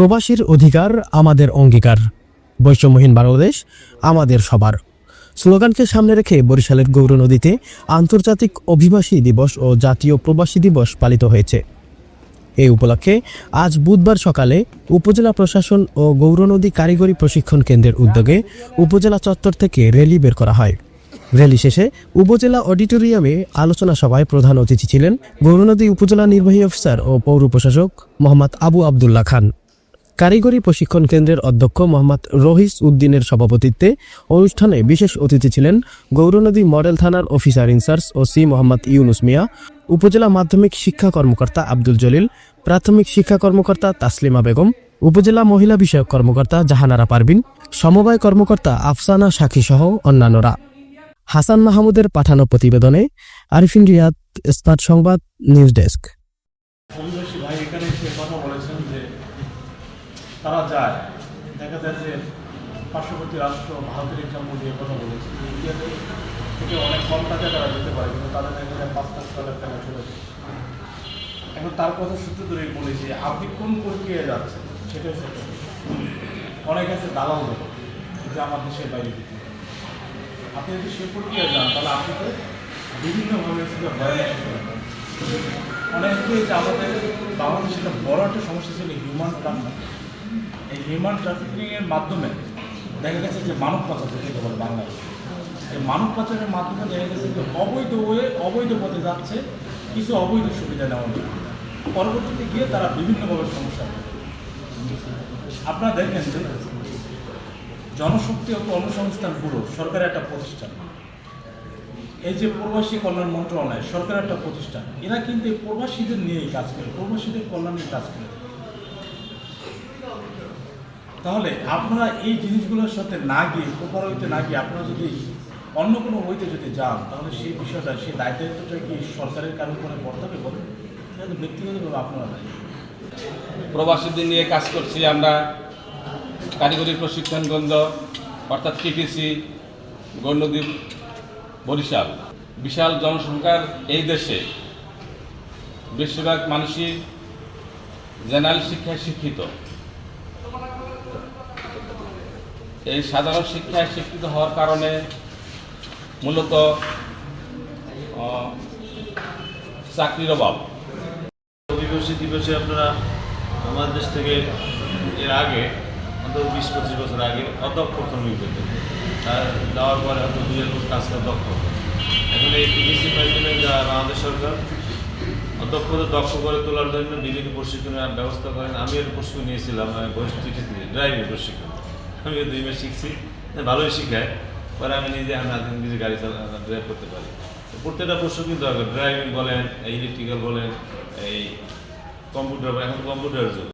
প্রবাসীর অধিকার আমাদের অঙ্গীকার, বৈষম্যহীন বাংলাদেশ আমাদের সবার স্লোগানকে সামনে রেখে বরিশালের গৌরনদীতে আন্তর্জাতিক অভিবাসী দিবস ও জাতীয় প্রবাসী দিবস পালিত হয়েছে। এই উপলক্ষে আজ বুধবার সকালে উপজেলা প্রশাসন ও গৌরনদী কারিগরি প্রশিক্ষণ কেন্দ্রের উদ্যোগে উপজেলা চত্বর থেকে র্যালি বের করা হয়। র্যালি শেষে উপজেলা অডিটোরিয়ামে আলোচনা সভায় প্রধান অতিথি ছিলেন গৌরনদী উপজেলা নির্বাহী অফিসার ও পৌর প্রশাসক মোহাম্মদ আবু আবদুল্লাহ খান। কারিগরি প্রশিক্ষণ কেন্দ্রের অধ্যক্ষ মোহাম্মদ রহিস উদ্দিনের সভাপতিত্বে অনুষ্ঠানে বিশেষ অতিথি ছিলেন গৌরনদী মডেল থানার officer in charge OC Mohammad Yunus Mia, উপজেলা মাধ্যমিক শিক্ষা কর্মকর্তা আব্দুল জলিল, প্রাথমিক শিক্ষা কর্মকর্তা তাসলিমা বেগম, উপজেলা মহিলা বিষয়ক কর্মকর্তা জাহানারা পারভিন, সমবায় কর্মকর্তা আফসানা সাক্ষী সহ অন্যান্যরা। হাসান মাহমুদের পাঠানো প্রতিবেদনে আরিফিন রিয়াদ, স্মার্ট সংবাদ, নিউজ ডেস্ক। অভিবাসী ভাই এখানে এসে কথা বলেছেন যে তারা যায়, দেখা যায় যে পার্শ্ববর্তী রাষ্ট্র ভারতের এক্সাম্পল দিয়ে কথা বলেছে, ইন্ডিয়াতে থেকে অনেক কম টাকায় তারা যেতে পারে, কিন্তু তাদের দেখা যায় 5-6 লাখ টাকা চলে যায়। এখন তার কথা সূত্র ধরে বলি যে আপনি কোন প্রক্রিয়ায় যাচ্ছেন সেটা হচ্ছে অনেক আছে দালাল দেবে যে আমার দেশের বাইরে দিতে। আপনি যদি সে প্রক্রিয়ায় যান তাহলে আপনাকে বিভিন্নভাবে সেটা ভয়ানক অনেকে যে আমাদের বাংলাদেশে একটা বড় একটা সমস্যা ছিল হিউম্যান ট্রাফিকিং। এই হিউম্যান ট্রাফিকিংয়ের মাধ্যমে দেখা গেছে যে মানব পাচার যেতে পারে বাংলাদেশে। এই মানব পাচারের মাধ্যমে দেখা গেছে যে অবৈধ পথে যাচ্ছে কিছু অবৈধ সুবিধা নেওয়ার জন্য, পরবর্তীতে গিয়ে তারা বিভিন্নভাবে সমস্যা হয়। আপনারা দেখেন যে জনশক্তি ও কর্মসংস্থান ব্যুরো সরকারের একটা প্রতিষ্ঠান, এই যে প্রবাসী কল্যাণ মন্ত্রণালয় সরকারের একটা প্রতিষ্ঠান, এরা কিন্তু এই প্রবাসীদের নিয়েই কাজ করে, প্রবাসীদের কল্যাণের কাজ করে। তাহলে আপনারা এই জিনিসগুলোর সাথে না গিয়ে, প্রপারইতে না গিয়ে আপনারা যদি অন্য কোনো ওইতে যদি যান, তাহলে সেই বিষয়টা, সেই দায়িত্বটা কি সরকারের কারোর উপরে বর্তাবে বলেন? সেটা তো ব্যক্তিগতভাবে আপনারা নাই। প্রবাসীদের নিয়ে কাজ করছি আমরা। কারিগরি প্রশিক্ষণ কেন্দ্র অর্থাৎ কেটিসি গৌরনদী বরিশাল। বিশাল জনসংখ্যার এই দেশে বেশিরভাগ মানুষই জেনারেল শিক্ষায় শিক্ষিত। এই সাধারণ শিক্ষায় শিক্ষিত হওয়ার কারণে মূলত চাকরির অভাব। অভিবাসী দিবসে আপনারা আমাদের দেশ থেকে এর আগে অন্তত 20-25 বছর আগে অদক্ষ শ্রমিক পেতেন, তার দেওয়ার পরে হয়তো 2 বছর কাজ করে দক্ষ হতো। এখন এই টিডিসি মাধ্যমে বাংলাদেশ সরকার অদক্ষদের দক্ষ করে তোলার জন্য বিভিন্ন প্রশিক্ষণের ব্যবস্থা করেন। আমি এর প্রশিক্ষণ নিয়েছিলাম, ড্রাইভিং প্রশিক্ষণ। আমি 2 মাস শিখছি, ভালোই শিখায়। পরে আমি নিজে গাড়ি ড্রাইভ করতে পারি। প্রত্যেকটা প্রশিক্ষণ দরকার, ড্রাইভিং বলেন, ইলেকট্রিক্যাল বলেন, এই কম্পিউটার, এখন কম্পিউটারের যুগ।